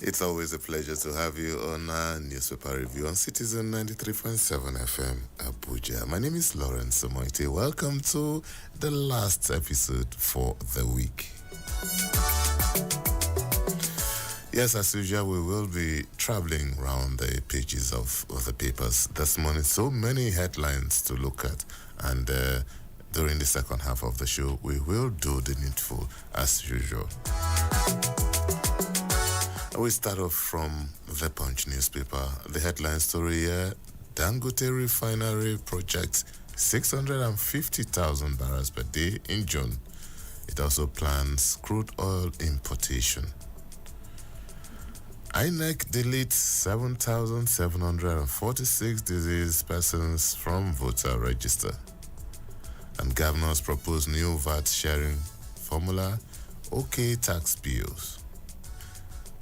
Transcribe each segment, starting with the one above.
It's always a pleasure to have you on our newspaper review on Citizen 93.7 FM Abuja. My name is Lawrence Somoite. Welcome to the last episode for the week. Yes, as usual, we will be traveling around the pages of the papers this morning. So many headlines to look at, and during the second half of the show, we will do the needful as usual. We start off from the Punch newspaper. The headline story here: Dangote refinery projects 650,000 barrels per day in June. It also plans crude oil importation. INEC deletes 7,746 diseased persons from voter register. And governors propose new VAT sharing formula, OK tax bills.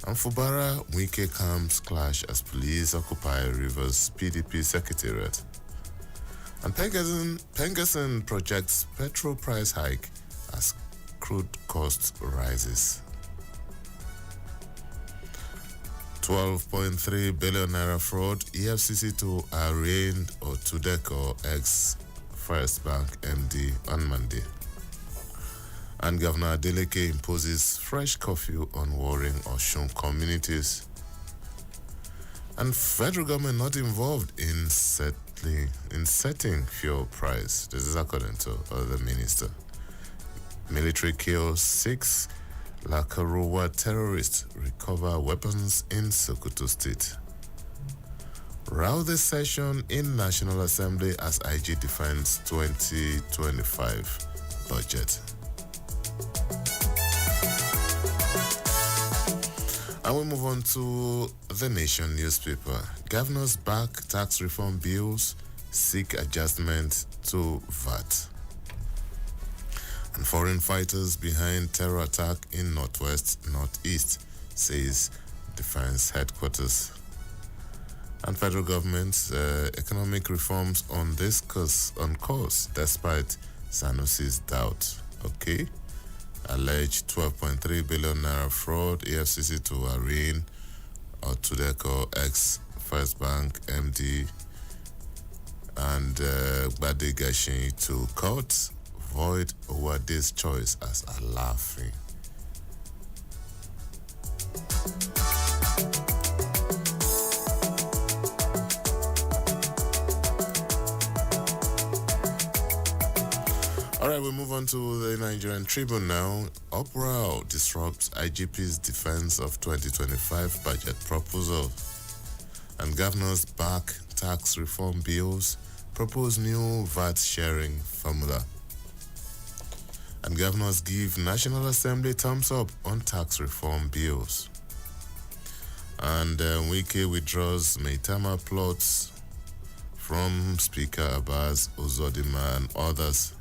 And Fubara, Wike camps clash as police occupy Rivers PDP secretariat. And Pengerson projects petrol price hike as crude cost rises. 12.3 billion naira fraud, EFCC to arraign Otudeco ex First Bank MD on Monday. And Governor Adeleke imposes fresh curfew on warring Osun communities. And federal government not involved in setting fuel price. This is according to the minister. Military kills 6 Lakarowa terrorists, recover weapons in Sokoto State. Rowdy session in National Assembly as IG defends 2025 budget. And we move on to the Nation newspaper. Governors back tax reform bills, seek adjustment to VAT. And foreign fighters behind terror attack in Northeast, says Defense Headquarters. And federal government's economic reforms on course despite Sanusi's doubt. Okay. Alleged 12.3 billion naira fraud, EFCC to arraign Otudeco ex First Bank MD and Bade Gashin to court. Void Owade's choice as a laughing. All right, we move on to the Nigerian Tribune now. Uproar disrupts IGP's defense of 2025 budget proposal. And governors back tax reform bills, propose new VAT sharing formula. And governors give National Assembly thumbs up on tax reform bills. And Wike withdraws Maitama plots from Speaker Abbas Uzodinma and others.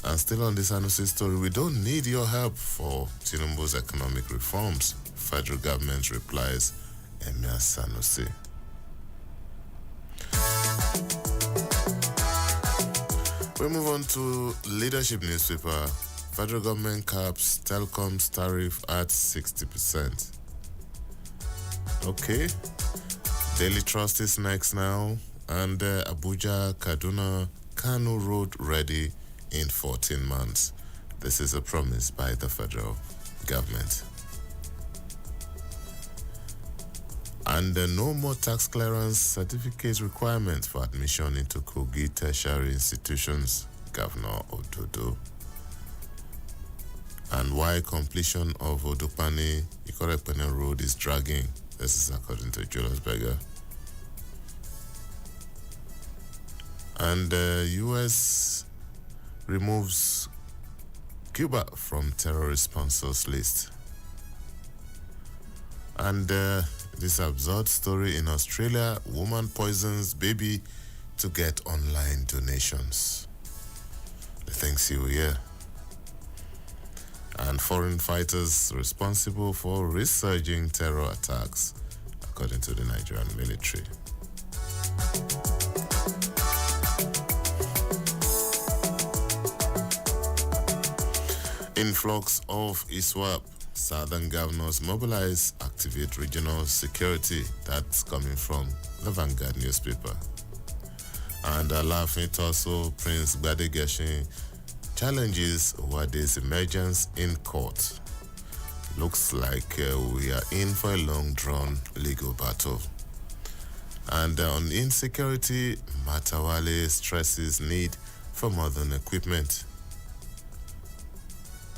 And still on this Sanusi story, we don't need your help for Tinubu's economic reforms. Federal government replies Emir Sanusi. We move on to Leadership newspaper. Federal government caps telecoms tariff at 60%. Okay. Daily Trust is next now. And Abuja, Kaduna, Kano Road ready in 14 months. This is a promise by the federal government. And no more tax clearance certificate requirements for admission into Kogi tertiary institutions, Governor Ododo. And why completion of Odopani Ikorekpene Road is dragging. This is according to Julius Berger. And U.S. removes Cuba from terrorist sponsors list. And this absurd story in Australia: woman poisons baby to get online donations. The things you hear. And foreign fighters responsible for resurging terror attacks, according to the Nigerian military. Influx of ISWAP Southern governors mobilize, activate regional security. That's coming from the Vanguard newspaper. And Alafin also Prince Gbadegeshin challenges Wade's emergence in court. Looks like we are in for a long-drawn legal battle. And on insecurity, Matawale stresses need for modern equipment.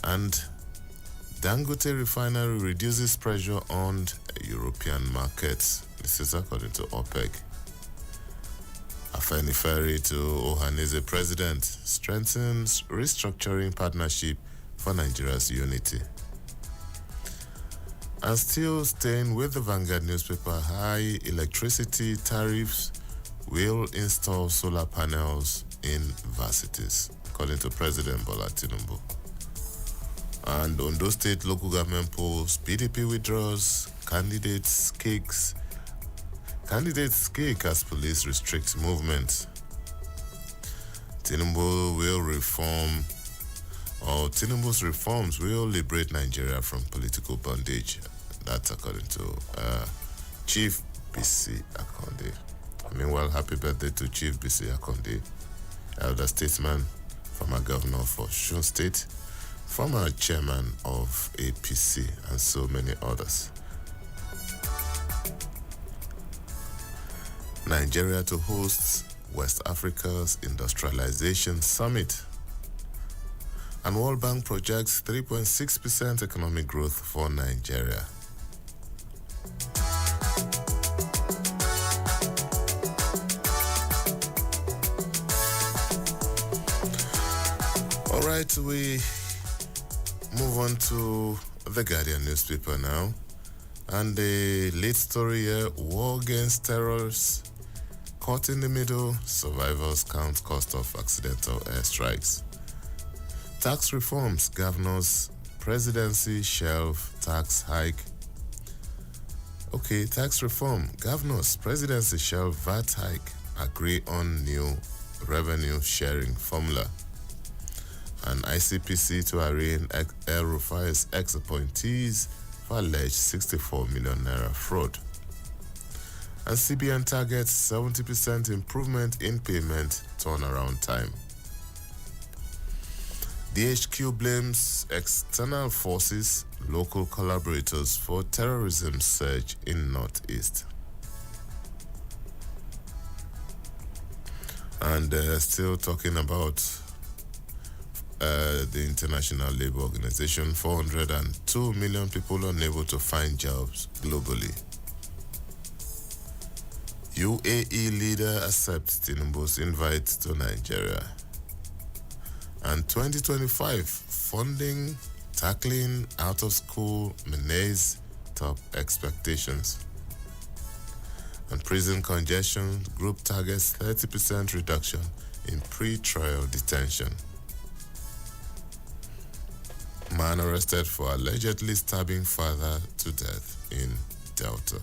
And Dangote refinery reduces pressure on European markets. This is according to OPEC. Afenifere to Ohanaeze president strengthens restructuring partnership for Nigeria's unity. And still staying with the Vanguard newspaper, high electricity tariffs will install solar panels in varsities, according to President Bola Tinubu. And Ondo State local government polls, PDP withdraws, candidates kick as police restrict movement. Tinubu's reforms will liberate Nigeria from political bondage. That's according to Chief BC Akonde. Meanwhile, happy birthday to Chief BC Akonde, elder statesman, former governor for Osun State, former chairman of APC, and so many others. Nigeria to host West Africa's Industrialization Summit. And World Bank projects 3.6% economic growth for Nigeria. All right, we move on to the Guardian newspaper now. And the lead story here, war against terrorists. Caught in the middle, survivors count cost of accidental airstrikes. Tax reforms, governors, presidency shelve tax hike. Okay, tax reform, governors, presidency shelve VAT hike, agree on new revenue sharing formula. And ICPC to arraign El Rufai's ex-appointees for alleged 64 million naira fraud. And CBN targets 70% improvement in payment turnaround time. DHQ blames external forces, local collaborators for terrorism surge in Northeast. And still talking about the International Labour Organization, 402 million people unable to find jobs globally. UAE leader accepts Tinubu's invite to Nigeria. And 2025 funding tackling out of school menace top expectations. And prison congestion group targets 30% reduction in pre-trial detention. Man arrested for allegedly stabbing father to death in Delta.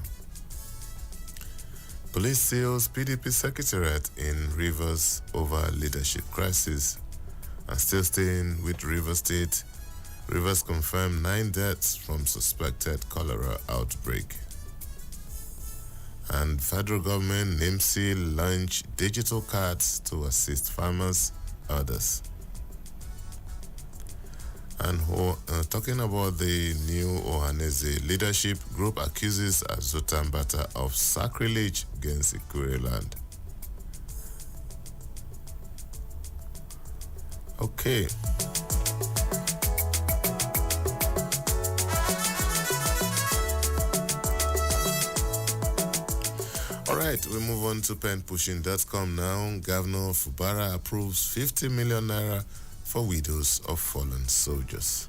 Police seals PDP secretariat in Rivers over leadership crisis. And still staying with Rivers State, Rivers confirmed 9 deaths from suspected cholera outbreak. And federal government NIMSI launch digital cards to assist farmers, others. And talking about the new Ohanaeze leadership group accuses Azuta Mbata of sacrilege against Ikure land. Okay. All right, we move on to penpushing.com now. Governor Fubara approves 50 million naira for widows of fallen soldiers.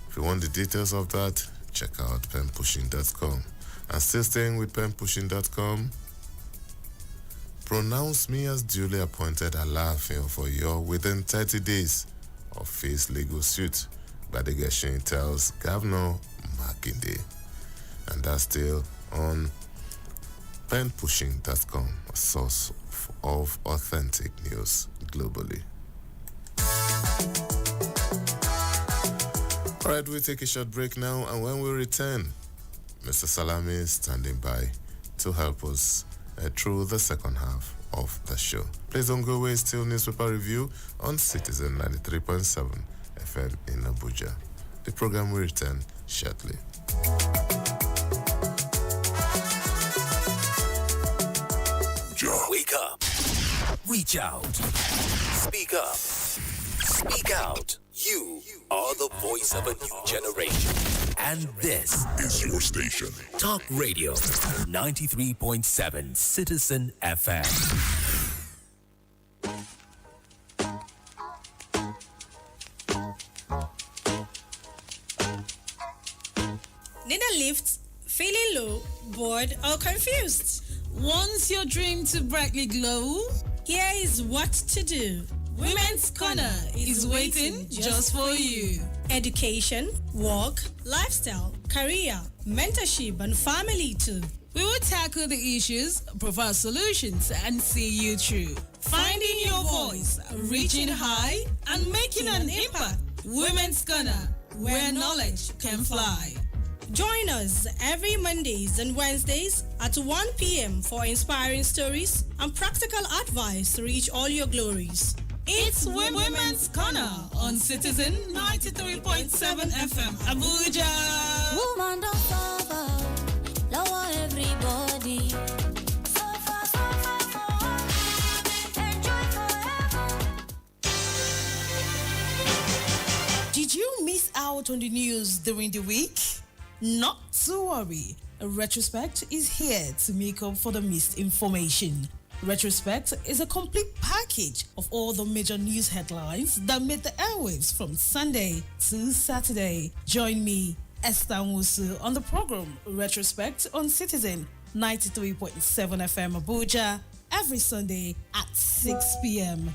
If you want the details of that, check out penpushing.com. And still staying with penpushing.com, pronounce me as duly appointed Alaafin for your within 30 days or face legal suit, Gbadegeshin tells Governor Makinde. And that's still on penpushing.com, a source of authentic news globally. All right, we'll take a short break now, and when we return, Mr. Salami is standing by to help us through the second half of the show. Please don't go away. Still newspaper review on Citizen 93.7 FM in Abuja. The program will return shortly. Wake up. Reach out. Speak up. Speak out. You are the voice of a new generation. And this is your station. Talk Radio 93.7 Citizen FM. Need a lift? Feeling low, bored, or confused? Wants your dream to brightly glow? Here is what to do. Women's Corner is waiting just for you. Education, work, lifestyle, career, mentorship, and family too. We will tackle the issues, provide solutions, and see you through. Finding your voice, reaching high, and making an impact. Women's Corner, where knowledge can fly. Join us every Mondays and Wednesdays at 1 p.m. for inspiring stories and practical advice to reach all your glories. It's Women's Corner on Citizen 93.7 FM, Abuja. Woman don't suffer, lower everybody. Suffer, enjoy forever. Did you miss out on the news during the week? Not to worry. A retrospect is here to make up for the missed information. Retrospect is a complete package of all the major news headlines that made the airwaves from Sunday to Saturday. Join me, Esther Musu, on the program Retrospect on Citizen 93.7 FM Abuja every Sunday at 6 p.m.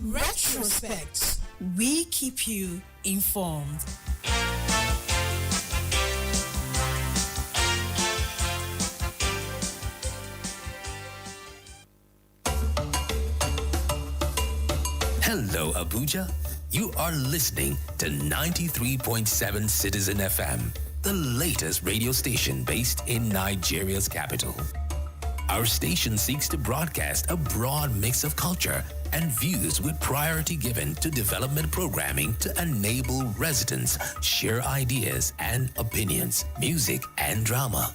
Retrospect. We keep you informed. Hello, Abuja. You are listening to 93.7 Citizen FM, the latest radio station based in Nigeria's capital. Our station seeks to broadcast a broad mix of culture and views with priority given to development programming to enable residents share ideas and opinions, music and drama.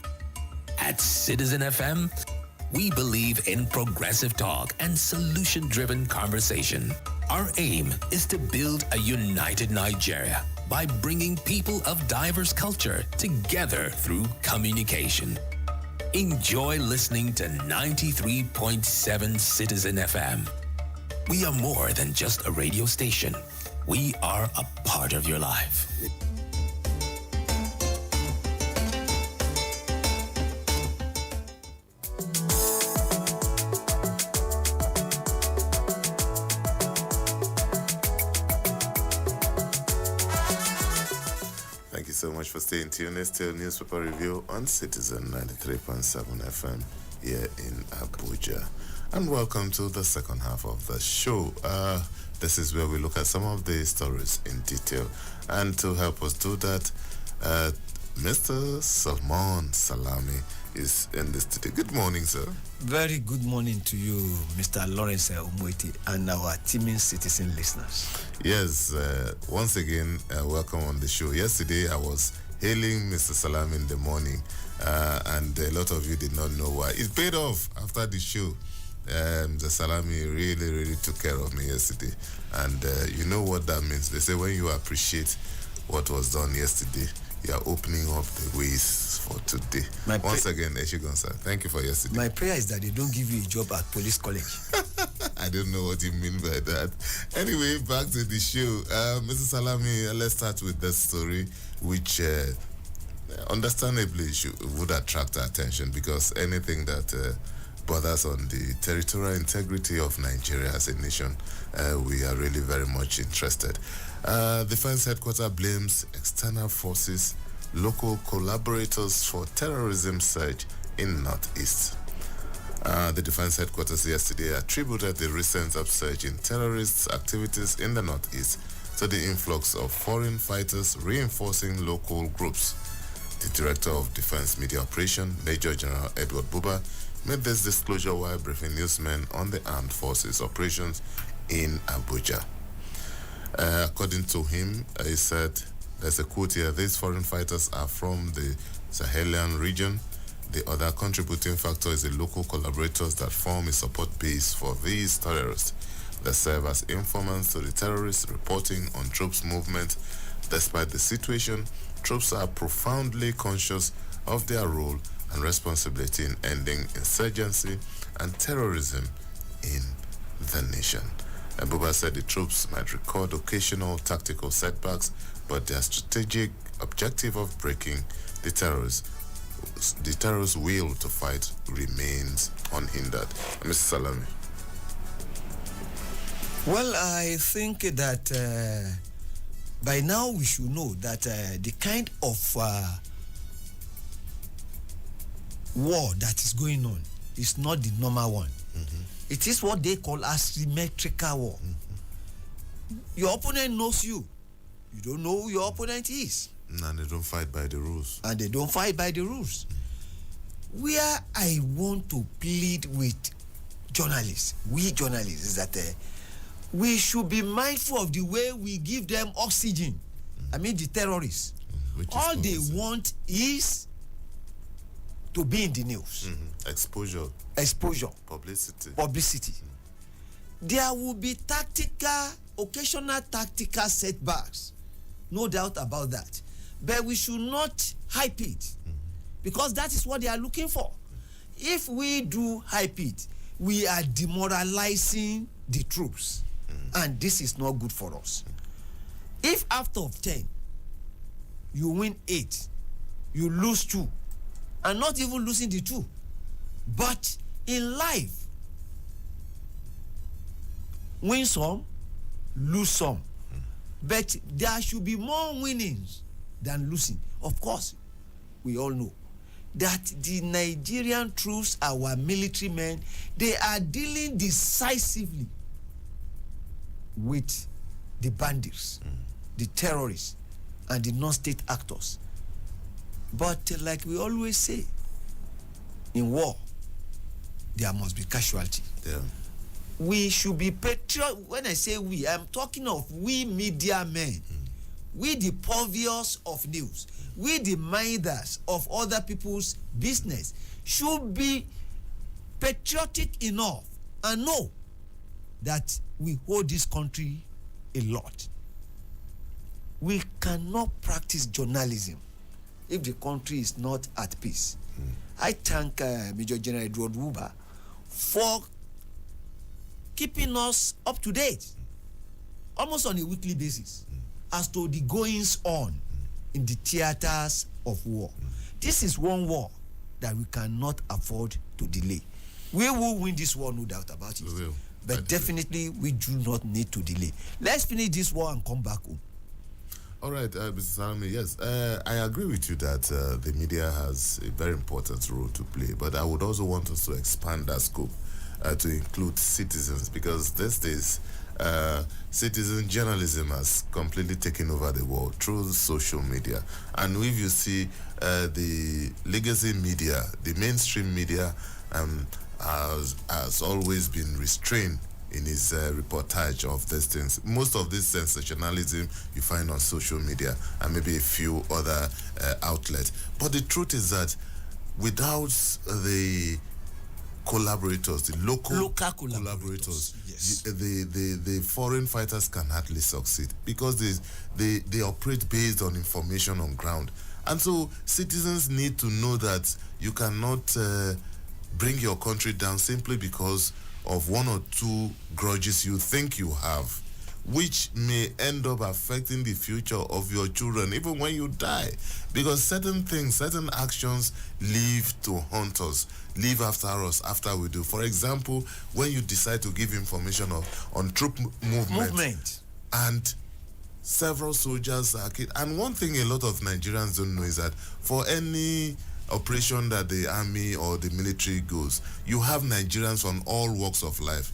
At Citizen FM, we believe in progressive talk and solution-driven conversation. Our aim is to build a united Nigeria by bringing people of diverse culture together through communication. Enjoy listening to 93.7 Citizen FM. We are more than just a radio station. We are a part of your life. So much for staying tuned. It's still newspaper review on Citizen 93.7 FM here in Abuja. And welcome to the second half of the show. This is where we look at some of the stories in detail. And to help us do that, Mr. Salman Salami is in the studio. Good morning, sir. Very good morning to you, Mr. Lawrence Umweti, and our teaming citizen listeners. Yes, once again, welcome on the show. Yesterday, I was hailing Mr. Salami in the morning, and a lot of you did not know why. It paid off after the show. The Salami really took care of me yesterday. And you know what that means. They say when you appreciate what was done yesterday, you are opening up the ways for today. Once again, Eshigon sir, thank you for yesterday. My prayer is that they don't give you a job at police college. I don't know what you mean by that. Anyway, back to the show. Mr. Salami, let's start with this story, which understandably would attract our attention, because anything that bothers on the territorial integrity of Nigeria as a nation, we are really very much interested. Defense headquarters blames external forces, local collaborators for terrorism surge in Northeast. The defense headquarters yesterday attributed the recent upsurge in terrorist activities in the Northeast to the influx of foreign fighters reinforcing local groups. The Director of Defense Media Operation, Major General Edward Buba, made this disclosure while briefing newsmen on the armed forces operations in Abuja. According to him, he said, there's a quote here, these foreign fighters are from the Sahelian region. The other contributing factor is the local collaborators that form a support base for these terrorists. They serve as informants to the terrorists reporting on troops' movement. Despite the situation, troops are profoundly conscious of their role and responsibility in ending insurgency and terrorism in the nation. Abuba said the troops might record occasional tactical setbacks, but their strategic objective of breaking the terrorist will to fight remains unhindered. Mr. Salami. Well, I think that by now we should know that the kind of war that is going on is not the normal one. It is what they call asymmetrical war. Your opponent knows you. You don't know who your opponent is. And they don't fight by the rules. Where I want to plead with journalists, we journalists, is that we should be mindful of the way we give them oxygen. I mean the terrorists. All they want is to be in the news. Exposure. Publicity. There will be occasional tactical setbacks. No doubt about that. But we should not hype it. Because that is what they are looking for. If we do hype it, we are demoralizing the troops. And this is not good for us. If out of 10, you win 8, you lose 2, and not even losing the 2, but in life, win some, lose some. But there should be more winnings than losing. Of course, we all know that the Nigerian troops, our military men, they are dealing decisively with the bandits, the terrorists, and the non-state actors. But like we always say, in war, there must be casualty. Yeah. We should be patriotic. When I say we, I'm talking of we media men. We the purveyors of news. We the minders of other people's business should be patriotic enough and know that we hold this country a lot. We cannot practice journalism if the country is not at peace. I thank Major General Edward Buba for keeping us up to date almost on a weekly basis as to the goings on in the theaters of war. This is one war that we cannot afford to delay. We will win this war, no doubt about it. We will. But definitely we do not need to delay. Let's finish this war and come back home. All right, Mr. Salami, yes, I agree with you that the media has a very important role to play, but I would also want us to expand that scope to include citizens, because these days, citizen journalism has completely taken over the world through social media. And if you see the legacy media, the mainstream media has always been restrained in his reportage of these things. Most of this sensationalism you find on social media and maybe a few other outlets. But the truth is that without the collaborators, the local collaborators, yes. the foreign fighters can hardly succeed because they operate based on information on ground. And so citizens need to know that you cannot bring your country down simply because of one or two grudges you think you have, which may end up affecting the future of your children even when you die, because certain things, certain actions live to haunt us, live after us after we do. For example, when you decide to give information on troop movement and several soldiers are killed. And one thing a lot of Nigerians don't know is that for any operation that the army or the military goes, you have Nigerians on all walks of life.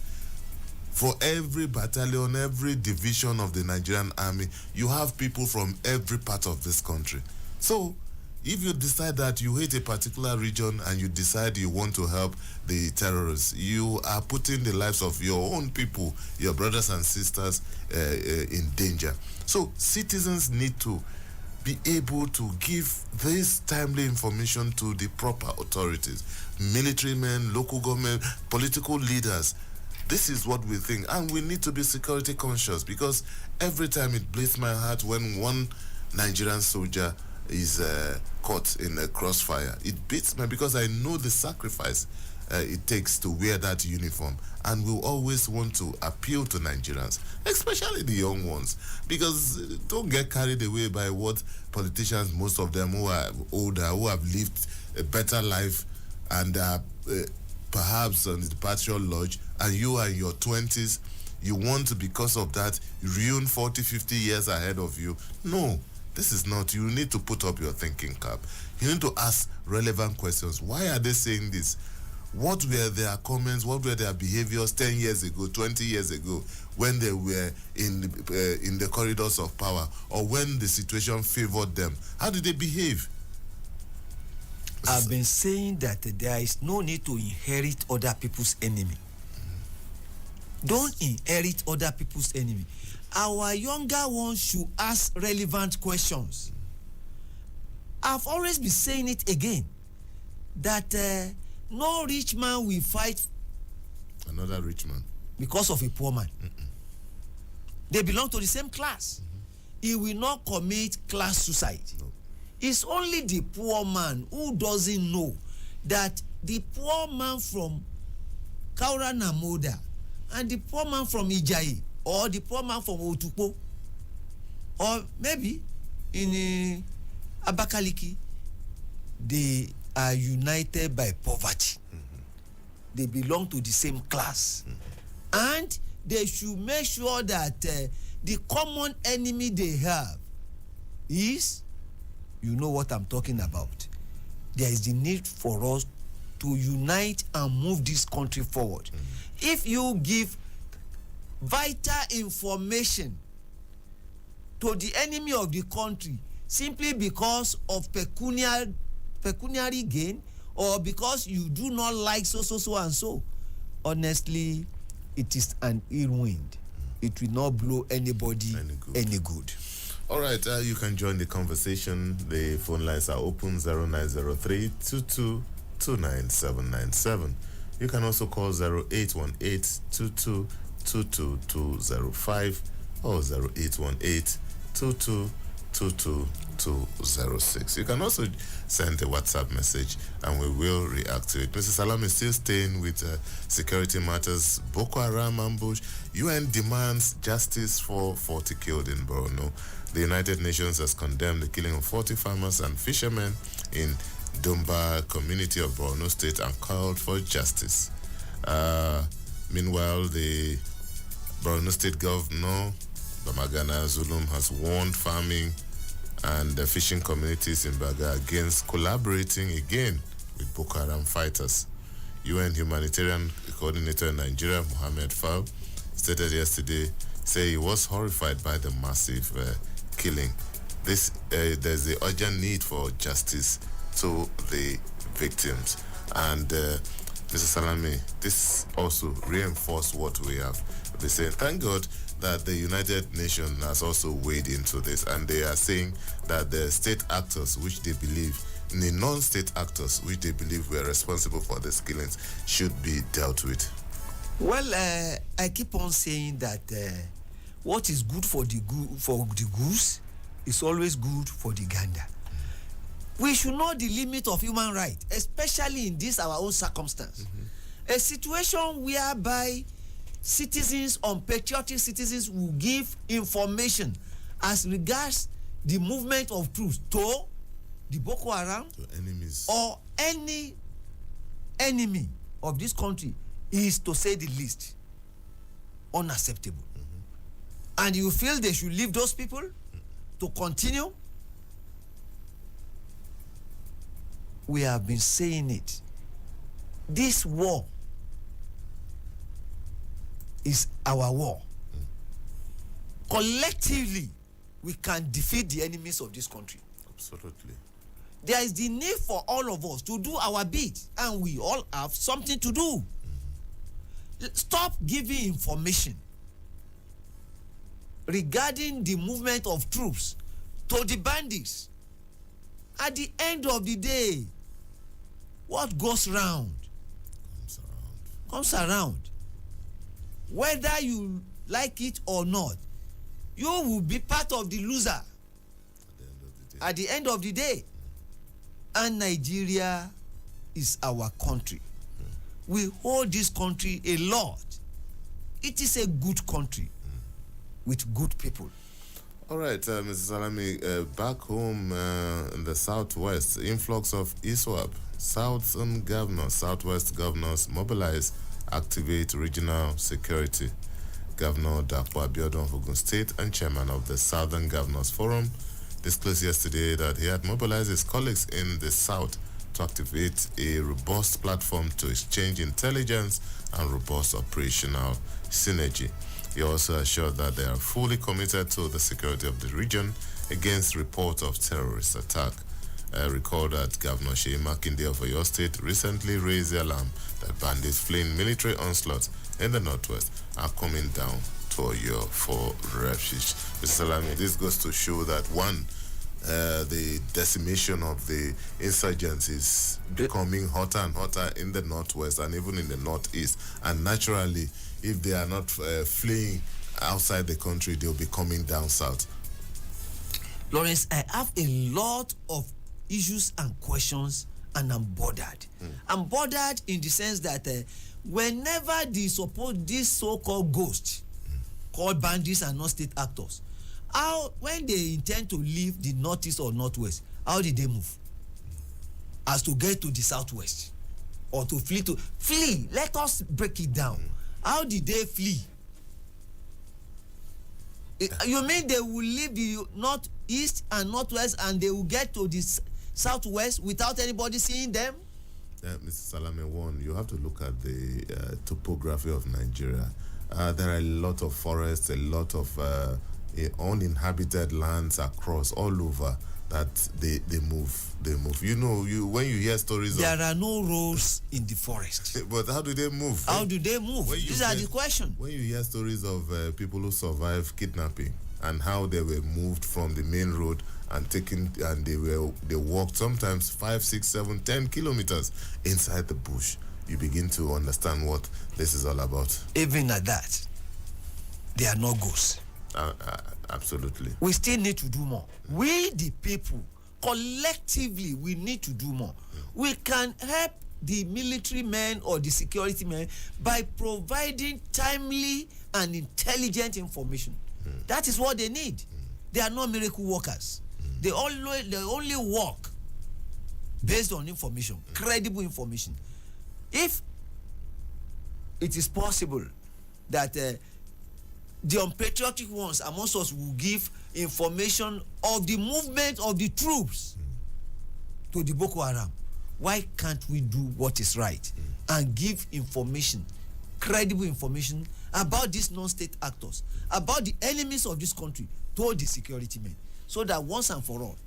For every battalion, every division of the Nigerian army, you have people from every part of this country. So, if you decide that you hate a particular region and you decide you want to help the terrorists, you are putting the lives of your own people, your brothers and sisters, in danger. So, citizens need to be able to give this timely information to the proper authorities, military men, local government, political leaders. This is what we think, and we need to be security conscious, because every time it bleeds my heart when one Nigerian soldier is caught in a crossfire. It beats me because I know the sacrifice it takes to wear that uniform, and we always want to appeal to Nigerians, especially the young ones, because don't get carried away by what politicians, most of them who are older, who have lived a better life and are perhaps on the departure lodge, and you are in your 20s, you want to, because of that, ruin 40, 50 years ahead of you. No, this is not. You need to put up your thinking cap. You need to ask relevant questions. Why are they saying this? What were their comments? What were their behaviors 10 years ago, 20 years ago, when they were in the corridors of power, or when the situation favored them? How did they behave? I've been saying that there is no need to inherit other people's enemy. Don't inherit other people's enemy. Our younger ones should ask relevant questions. I've always been saying it again, that no rich man will fight another rich man because of a poor man. They belong to the same class. He will not commit class suicide. No. It's only the poor man who doesn't know that the poor man from Kaura Namoda and the poor man from Ijayi, or the poor man from Otukpo, or maybe in Abakaliki, they are united by poverty. They belong to the same class. And they should make sure that the common enemy they have is, you know what I'm talking about. There is the need for us to unite and move this country forward. If you give vital information to the enemy of the country simply because of pecuniary gain, or because you do not like so and so, honestly, it is an ill wind. It will not blow anybody any good. All right, you can join the conversation. The phone lines are open, 0903 22 29797. You can also call 0818 22 22205 or 0818 22 22206. You can also send a WhatsApp message and we will react to it. Mr. Salam is still staying with security matters. Boko Haram ambush. UN demands justice for 40 killed in Borno. The United Nations has condemned the killing of 40 farmers and fishermen in Dumba community of Borno State and called for justice. Meanwhile, the Borno State Governor, Bamagana Zulum, has warned farming and fishing communities in Baga against collaborating again with Boko Haram fighters. UN humanitarian coordinator in Nigeria, Mohammed Fall, stated yesterday, say he was horrified by the massive killing. There's the urgent need for justice to the victims. And Mr. Salami, this also reinforced what we have been saying. Thank God that the United Nations has also weighed into this, and they are saying that the state actors, which they believe, the non-state actors, which they believe were responsible for these killings, should be dealt with. Well, I keep on saying that what is good for the goose is always good for the gander. We should know the limit of human rights, especially in this our own circumstance. A situation whereby citizens, unpatriotic citizens, will give information as regards the movement of troops to the Boko Haram, to enemies, or any enemy of this country, is, to say the least, unacceptable. And you feel they should leave those people to continue? We have been saying it. This war is our war. Collectively, we can defeat the enemies of this country. Absolutely. There is the need for all of us to do our bit, and we all have something to do. Stop giving information regarding the movement of troops to the bandits. At the end of the day, what goes round comes around. Whether you like it or not, you will be part of the loser at the end of the day. And Nigeria is our country. We hold this country a lot. It is a good country with good people. All right, Mrs. Salami, back home in the southwest, influx of ISWAP, southwest governors mobilize, activate regional security. Governor Dapo Abiodun of Ogun State and chairman of the Southern Governors Forum disclosed yesterday that he had mobilized his colleagues in the south to activate a robust platform to exchange intelligence and robust operational synergy. He also assured that they are fully committed to the security of the region against reports of terrorist attack. Recall that Governor Seyi Makinde of Oyo State recently raised the alarm that bandits fleeing military onslaught in the northwest are coming down to Oyo for refuge. Mr. Salami, this goes to show that one, the decimation of the insurgents is becoming hotter and hotter in the northwest and even in the northeast. And naturally, if they are not fleeing outside the country, they'll be coming down south. Lawrence, I have a lot of issues and questions, and I'm bothered. I'm bothered in the sense that whenever this so-called ghosts called bandits and not state actors, when they intend to leave the northeast or northwest, how did they move? As to get to the southwest or to flee. Let us break it down. How did they flee? You mean they will leave the northeast and northwest and they will get to the southwest without anybody seeing them? Mr. Salame, one, you have to look at the topography of Nigeria. There are a lot of forests, a lot of uninhabited lands across all over that they move. You know, when you hear stories there are no roads in the forest. But how do they move? How do they move? These are the questions. When you hear stories of people who survived kidnapping and how they were moved from the main road and they walked sometimes 5, 6, 7, 10 kilometers inside the bush, you begin to understand what this is all about. Even at that, they are not ghosts. Absolutely. We still need to do more. We, the people, collectively, we need to do more. We can help the military men or the security men by providing timely and intelligent information. That is what they need. They are not miracle workers. They only work based on information, credible information. If it is possible that the unpatriotic ones amongst us will give information of the movement of the troops to the Boko Haram, why can't we do what is right and give information, credible information about these non-state actors, about the enemies of this country to the security men, so that once and for all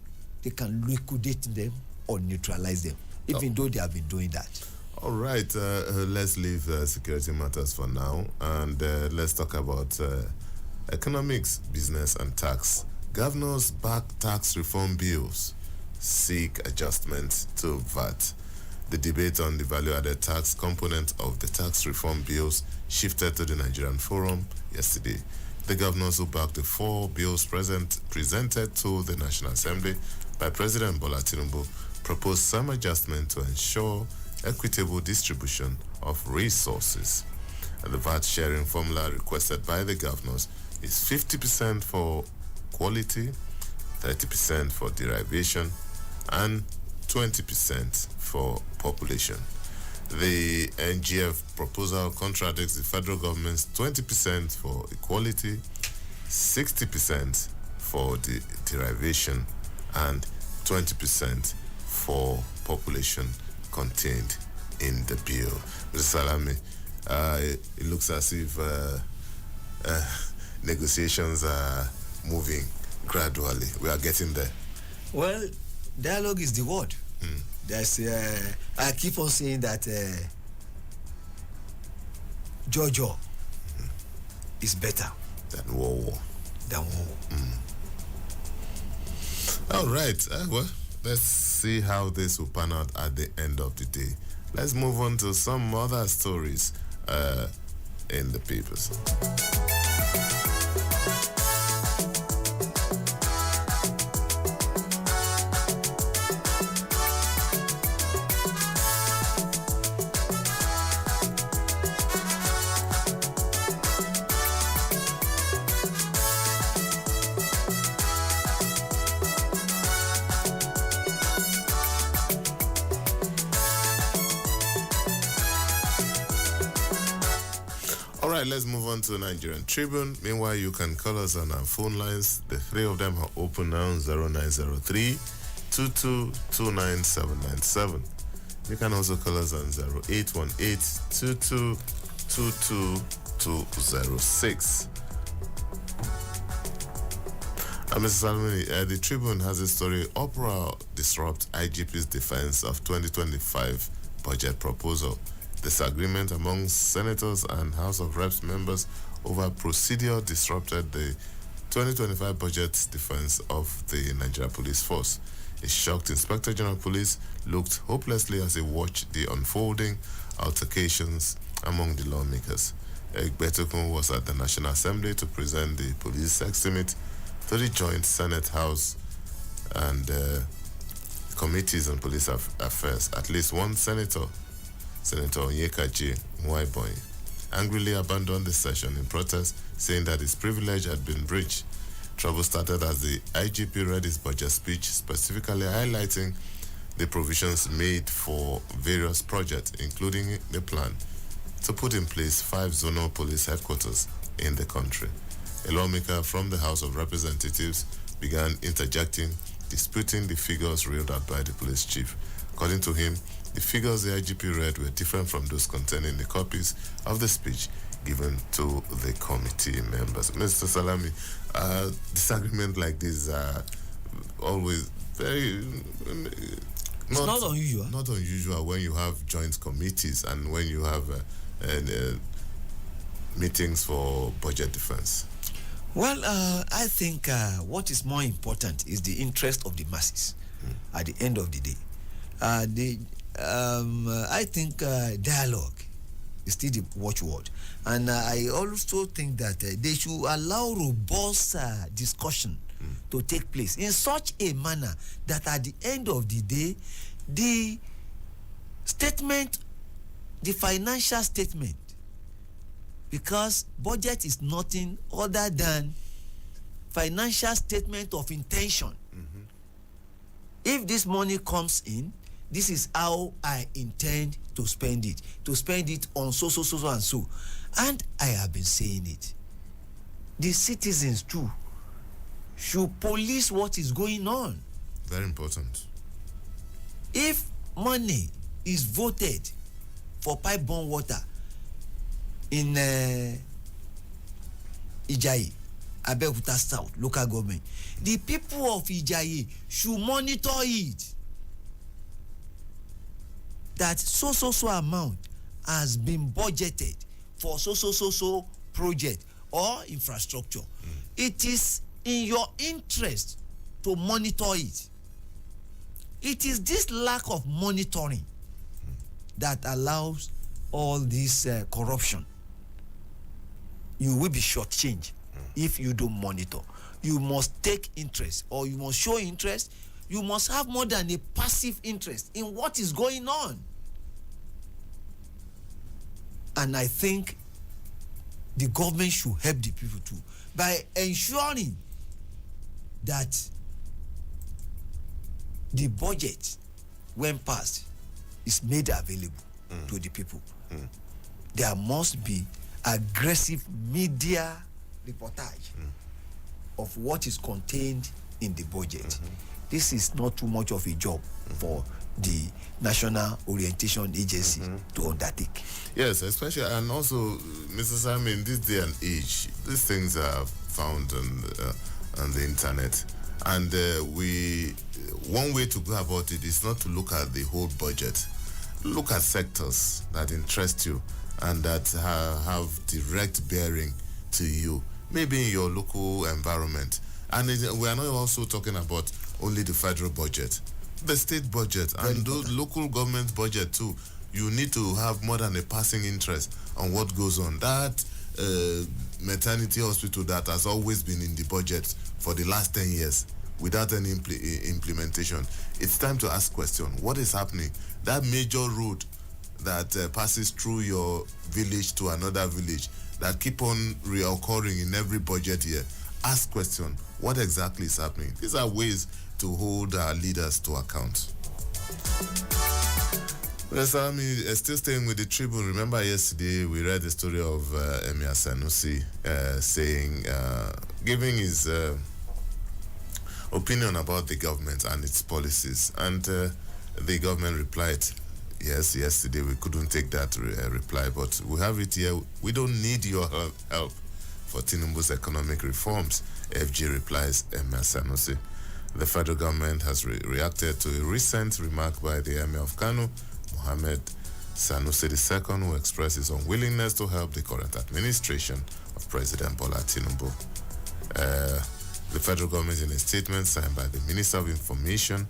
they can liquidate them or neutralize them, even though they have been doing that. All right, let's leave security matters for now, and let's talk about economics, business, and tax. Governors back tax reform bills, seek adjustments to VAT. The debate on the value-added tax component of the tax reform bills shifted to the Nigerian Forum yesterday. The governors who backed the 4 bills presented to the National Assembly by President Bola Tinubu proposed some adjustment to ensure equitable distribution of resources. And the VAT sharing formula requested by the governors is 50% for quality, 30% for derivation, and 20% for population. The NGF proposal contradicts the federal government's 20% for equality, 60% for the derivation, and 20% for population contained in the bill. Mr. Salami, it looks as if negotiations are moving gradually. We are getting there. Well, dialogue is the word. There's I keep on saying that Jojo is better Than war. than war. All right. Well, let's see how this will pan out at the end of the day. Let's move on to some other stories in the papers. All right, let's move on to Nigerian Tribune. Meanwhile, you can call us on our phone lines. The three of them are open now, 0903 2229797. You can also call us on 0818 2222206. Mr. Salmini, the Tribune has a story, Opera disrupts IGP's defense of 2025 budget proposal. Disagreement among senators and House of Reps members over procedure disrupted the 2025 budget defense of the Nigeria Police Force. A shocked Inspector General of Police looked hopelessly as he watched the unfolding altercations among the lawmakers. Eric Betokun was at the National Assembly to present the police estimate to the Joint Senate House and Committees on Police Affairs. At least one senator, Senator Onyeka Nwaiboy, angrily abandoned the session in protest, saying that his privilege had been breached. Trouble started as the IGP read his budget speech, specifically highlighting the provisions made for various projects, including the plan to put in place 5 zonal police headquarters in the country. A lawmaker from the House of Representatives began interjecting, disputing the figures read out by the police chief. According to him, the figures the IGP read were different from those contained in the copies of the speech given to the committee members. Mr. Salami, disagreement like this are always very... It's not unusual. Not unusual when you have joint committees and when you have meetings for budget defense. Well, I think what is more important is the interest of the masses at the end of the day. I think dialogue is still the watchword. And I also think that they should allow robust discussion to take place in such a manner that at the end of the day, the statement, the financial statement, because budget is nothing other than financial statement of intention. If this money comes in, this is how I intend to spend it on so and so. And I have been saying it. The citizens too should police what is going on. Very important. If money is voted for pipe-borne water in Ijayi, Abeokuta South local government, the people of Ijayi should monitor it. That so amount has been budgeted for so project or infrastructure. It is in your interest to monitor it. It is this lack of monitoring that allows all this corruption. You will be shortchanged if you don't monitor. You must take interest, or you must show interest. You must have more than a passive interest in what is going on. And I think the government should help the people too by ensuring that the budget, when passed, is made available to the people. There must be aggressive media reportage of what is contained in the budget. This is not too much of a job for the National Orientation Agency to undertake. Yes, especially, and also, Mr. Simon, in this day and age, these things are found on the internet. And one way to go about it is not to look at the whole budget. Look at sectors that interest you and that have direct bearing to you, maybe in your local environment. And we are not also talking about only the federal budget, the state budget, and the local government budget too. You need to have more than a passing interest on what goes on. That maternity hospital that has always been in the budget for the last 10 years without any implementation. It's time to ask question. What is happening? That major road that passes through your village to another village that keep on reoccurring in every budget year. Ask question. What exactly is happening? These are ways to hold our leaders to account. Well, still staying with the Tribune. Remember yesterday we read the story of Emir Sanusi saying, giving his opinion about the government and its policies. And the government replied, yes, yesterday we couldn't take that reply, but we have it here. We don't need your help for Tinubu's economic reforms, FG replies Emir Sanusi. The federal government has reacted to a recent remark by the Emir of Kano, Mohammed Sanusi II, who expressed his unwillingness to help the current administration of President Bola Tinubu. The federal government, in a statement signed by the Minister of Information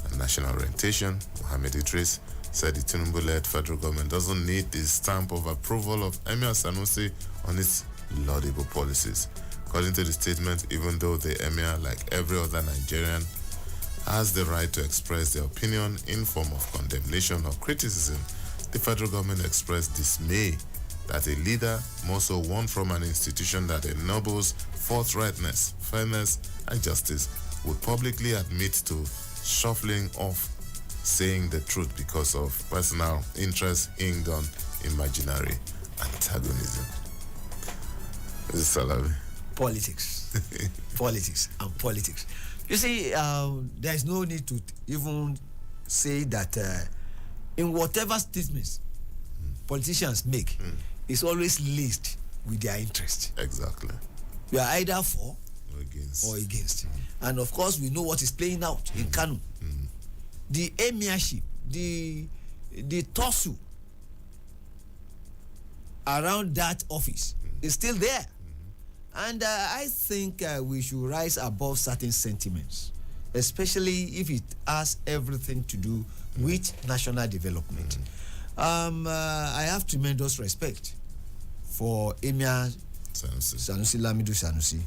and National Orientation, Mohammed Idris, said the Tinubu-led federal government doesn't need the stamp of approval of Emir Sanusi on its laudable policies. According to the statement, even though the Emir, like every other Nigerian, has the right to express their opinion in form of condemnation or criticism, the federal government expressed dismay that a leader, more so one from an institution that ennobles forthrightness, fairness, and justice, would publicly admit to shuffling off saying the truth because of personal interest hinged on imaginary antagonism. This is Salavi. Politics. Politics and politics. You see, there is no need to even say that in whatever statements politicians make, it's always laced with their interest. Exactly. We are either for or against. And of course, we know what is playing out in Kano. The emirship, the tussle around that office is still there. And I think we should rise above certain sentiments, especially if it has everything to do with national development. I have tremendous respect for Emir Sanusi Lamido Sanusi.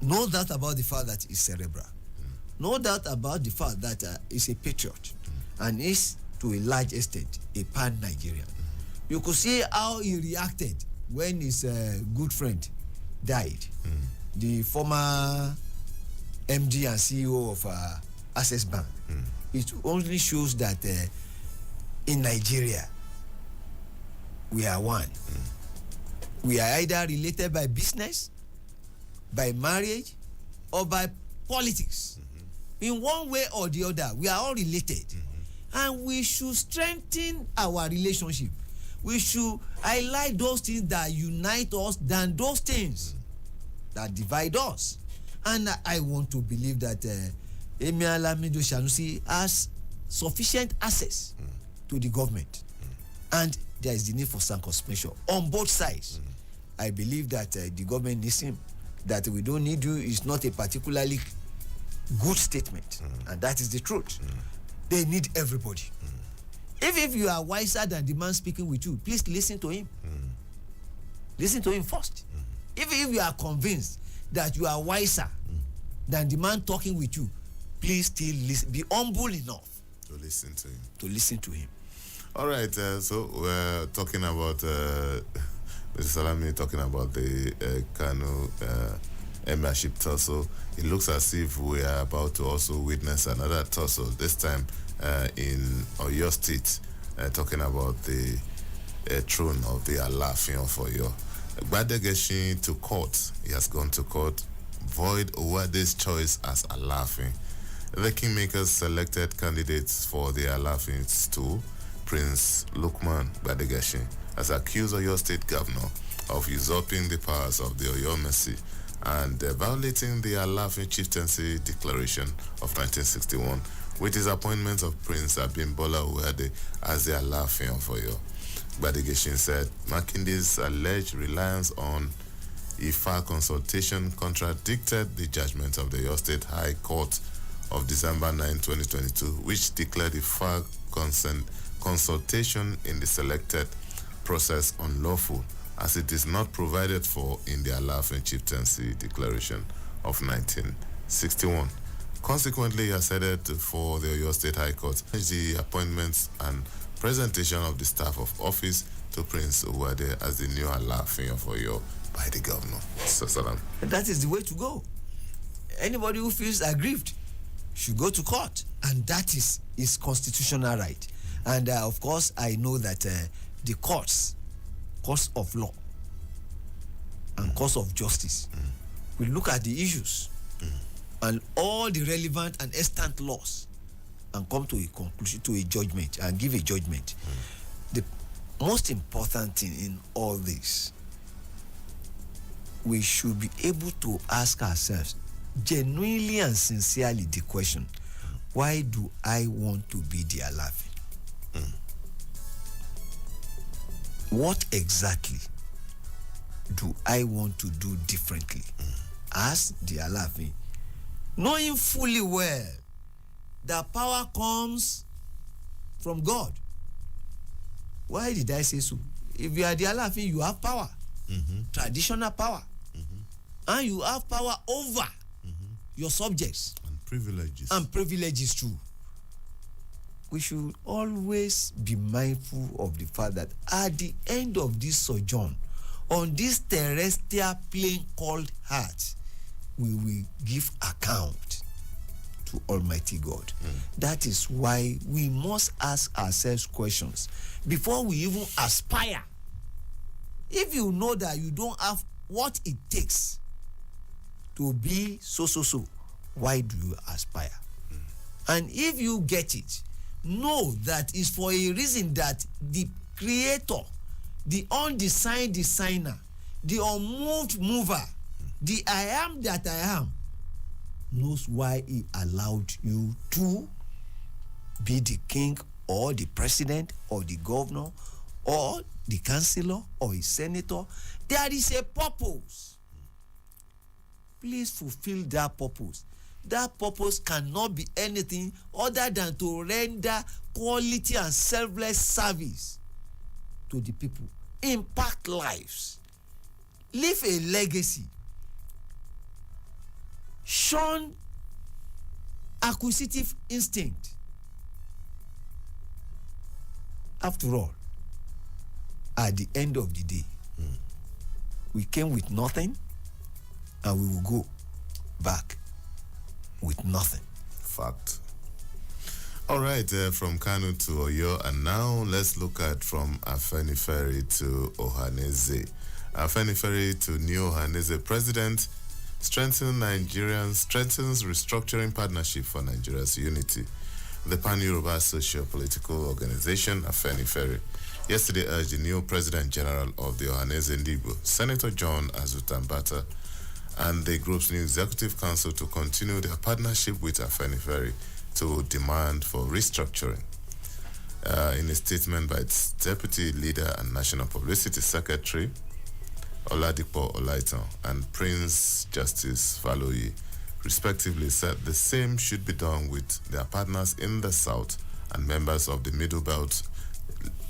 No doubt about the fact that he's cerebral. No doubt about the fact that he's a patriot and is, to a large extent, a pan-Nigerian. You could see how he reacted when his good friend died. The former MD and CEO of Access Bank. It only shows that in Nigeria, we are one. We are either related by business, by marriage, or by politics. In one way or the other, we are all related. And we should strengthen our relationship. We should highlight those things that unite us than those things that divide us. And I want to believe that Emir Lamido Sanusi has sufficient access to the government. And there is the need for circumspection on both sides. I believe that the government needs him. That we don't need you is not a particularly good statement. And that is the truth. They need everybody. If you are wiser than the man speaking with you, please listen to him. Listen to him first. If you are convinced that you are wiser than the man talking with you, please still listen. Be humble enough to listen to him. All right, so we're talking about Mr. Salami talking about the Kano emirship tussle. It looks as if we are about to also witness another tussle, this time in Oyo State, talking about the throne of the Alaafin of Oyo. Gbadegesin to court. He has gone to court, void Owade's choice as Alaafin. The Kingmakers selected candidates for the Alafin stool, Prince Lukman Badegashi, has accused Oyo State Governor of usurping the powers of the Oyo Mercy and violating the Alafin Chieftaincy Declaration of 1961 with his appointment of Prince Abimbola Uwade as the Alafin of Oyo. Badegashi said Makindi's alleged reliance on Ifa consultation contradicted the judgment of the Oyo State High Court of December 9, 2022, which declared Ifa consultation in the selected process unlawful, as it is not provided for in the Alafin Chieftaincy Declaration of 1961. Consequently, he has headed for the Oyo State High Court the appointments and presentation of the staff of office to Prince Uwade as the new Alafin of Oyo by the governor. So, Salam. That is the way to go. Anybody who feels aggrieved should go to court, and that is his constitutional right. And of course, I know that the courts of law and courts of justice will look at the issues and all the relevant and extant laws and come to a conclusion, to a judgment, and give a judgment. The most important thing in all this, we should be able to ask ourselves genuinely and sincerely the question, why do I want to be the Alafin? What exactly do I want to do differently as the Alafin? Knowing fully well that power comes from God. Why did I say so? If you are the Alafin, you have power, traditional power, and you have power over your subjects and privileges too. We should always be mindful of the fact that at the end of this sojourn on this terrestrial plane called earth, we will give account to Almighty God. That is why we must ask ourselves questions before we even aspire. If you know that you don't have what it takes to be so, why do you aspire? And if you get it, know that it's for a reason that the creator, the undesigned designer, the unmoved mover, the I am that I am, knows why he allowed you to be the king or the president or the governor or the councillor or a senator. There is a purpose. Please fulfill that purpose. That purpose cannot be anything other than to render quality and selfless service to the people. Impact lives. Leave a legacy. Shun acquisitive instinct. After all, at the end of the day, we came with nothing and we will go back with nothing. Fact. All right, from Kano to Oyo, and now let's look at from Afenifere to Ohaneze. Afenifere to New Ohaneze. President strengthens restructuring partnership for Nigeria's unity. The Pan-Yoruba socio-political organization, Afenifere, yesterday urged the new President General of the Ohaneze Ndigbo, Senator John Azutambata, and the group's new executive council to continue their partnership with Afenifere to demand for restructuring. In a statement by its deputy leader and national publicity secretary, Oladipo Olaitan, and Prince Justice Faloyi, respectively, said the same should be done with their partners in the South and members of the Middle Belt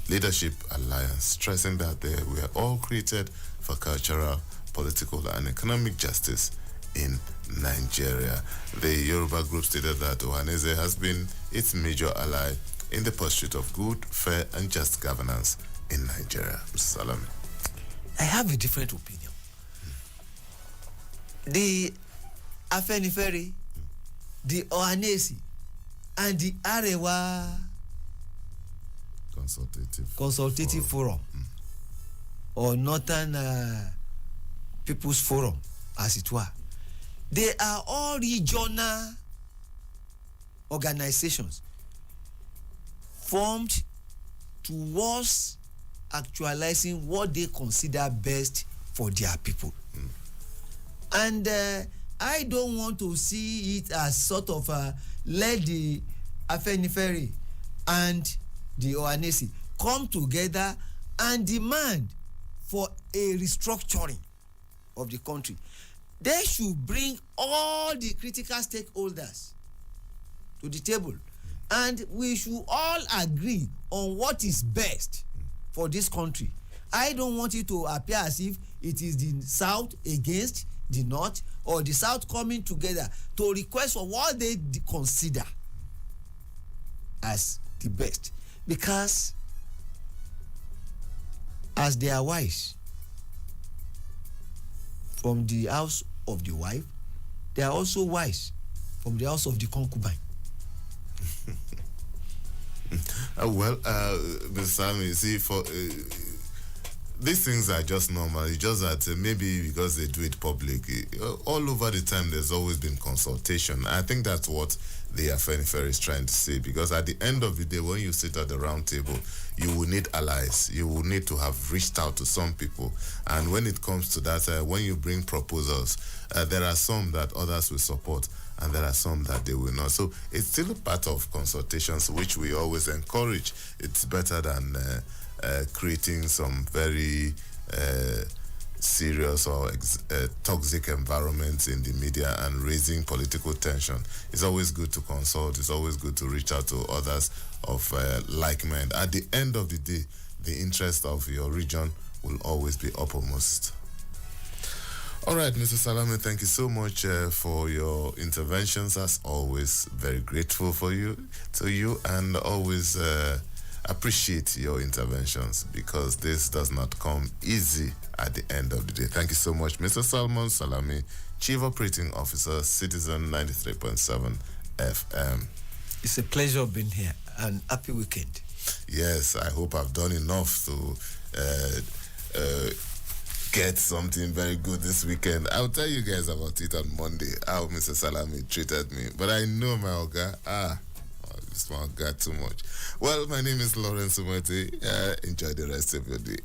Leadership Alliance, stressing that they were all created for cultural, political, and economic justice in Nigeria. The Yoruba group stated that Ohaneze has been its major ally in the pursuit of good, fair, and just governance in Nigeria. Mr. Salami. I have a different opinion. The Afenifere, the Ohanese, and the Arewa Consultative Forum, or Northern People's Forum, as it were, they are all regional organizations formed towards actualizing what they consider best for their people. And I don't want to see it as sort of let the Afenifere and the Ohanese come together and demand for a restructuring of the country. They should bring all the critical stakeholders to the table, and we should all agree on what is best for this country. I don't want it to appear as if it is the South against the North, or the South coming together to request for what they consider as the best, because as they are wise from the house of the wife, they are also wise from the house of the concubine. Mr. Sami, see, for these things are just normal. It's just that maybe because they do it public, all over the time there's always been consultation. I think that's what the Afenifere is trying to say, because at the end of the day, when you sit at the round table, you will need allies. You will need to have reached out to some people. And when it comes to that, when you bring proposals, there are some that others will support, and there are some that they will not. So it's still a part of consultations, which we always encourage. It's better than creating some very serious or toxic environments in the media and raising political tension. It's always good to consult. It's always good to reach out to others of like mind. At the end of the day, the interest of your region will always be uppermost. All right, Mr. Salame, thank you so much for your interventions. As always, very grateful to you, and always appreciate your interventions, because this does not come easy at the end of the day. Thank you so much, Mr. Salmon Salami, Chief Operating Officer, Citizen 93.7 FM. It's a pleasure being here, and happy weekend. Yes, I hope I've done enough to get something very good this weekend. I'll tell you guys about it on Monday, how Mr. Salami treated me. But I know my Oga, this one got too much. Well, my name is Lawrence Umete. Enjoy the rest of your day.